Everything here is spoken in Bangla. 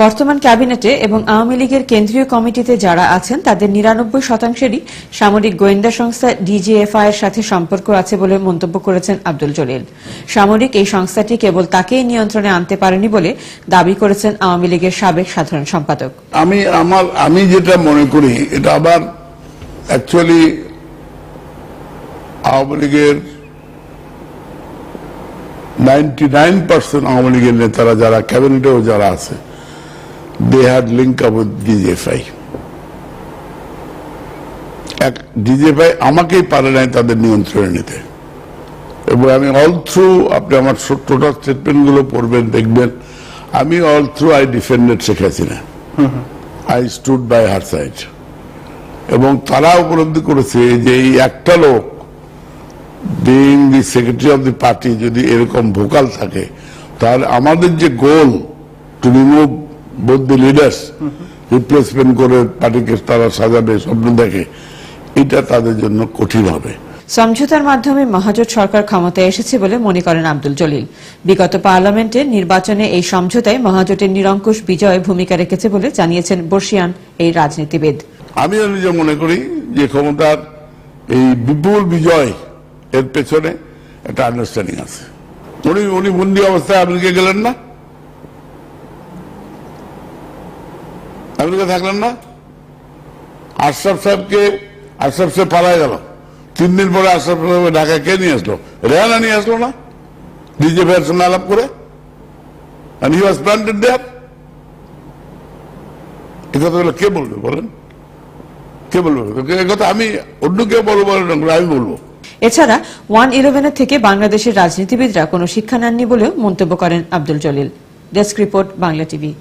বর্তমান ক্যাবিনেটে এবং আওয়ামী লীগের কেন্দ্রীয় কমিটিতে যারা আছেন তাদের ৯৯%-ই সামরিক গোয়েন্দা সংস্থা ডিজিএফআই এর সাথে সম্পর্ক আছে বলে মন্তব্য করেছেন আব্দুল জলিল। সামরিক এই সংস্থাটি কেবল তাকেই নিয়ন্ত্রণে আনতে পারেনি বলে দাবি করেছেন আওয়ামী লীগের সাবেক সাধারণ সম্পাদক। আমি যেটা মনে করি এটা আবার অ্যাকচুয়ালি আওয়ামী লীগের 99% আওয়ামী লীগের নেতারা যারা ক্যাবিনেটেও যারা আছে they had link up with DGFI. DGFI আমাকেই পারে নাই তাদের নিয়ন্ত্রণে নিতে, এবং আমি অল থ্রু, আপনি আমার টোটাল স্টেটমেন্ট গুলো পড়বেন দেখবেন, আমি all through I defended Sheikh Hasina, I stood by her side. এবং তারা উপলব্ধি করেছে যে এই একটা লোক being the secretary of the party যদি এরকম ভোকাল থাকে, তাহলে আমাদের যে goal to remove both the leaders, replacement করে পার্টিকে তারা সাজাবে স্বপ্ন দেখে, এটা তাদের জন্য কঠিন হবে। সমঝোতার মাধ্যমে মহাজোট সরকার ক্ষমতায় এসেছে বলে মনে করেন আব্দুল জলিল। বিগত পার্লামেন্টের নির্বাচনে এই সমঝোতায় মহাজোটের নিরঙ্কুশ বিজয়ে ভূমিকা রেখেছে বলে জানিয়েছেন বর্ষিয়ান এই রাজনীতিবিদ। আমি নিজে মনে করি যে ক্ষমতার এই বিপুল বিজয় এর পেছনে একটা আন্ডারস্ট্যান্ডিং আছে। উনি বন্দী অবস্থায় আমেরিকা গেলেন না, আমেরিকা থাকলেন না, আশরাফ সাহেব পালায় গেল, 3 দিন পরে আশরাফ সাহেব ঢাকা কে নিয়ে আসলো? রেহানা নিয়ে আসলো না, ডিজিএফআই এর সঙ্গে আলাপ করে, and he was planted there। এই কথাগুলো কে বলবে বলেন? কে বলবে? এই কথা আমি অন্য কেউ বলবো, আমি বলবো। এছাড়া 111 থেকে বাংলাদেশের রাজনীতিবিদরা কোনো শিক্ষা নেননি বলেও মন্তব্য করেন Abdul Jalil. Desk report, Bangla TV.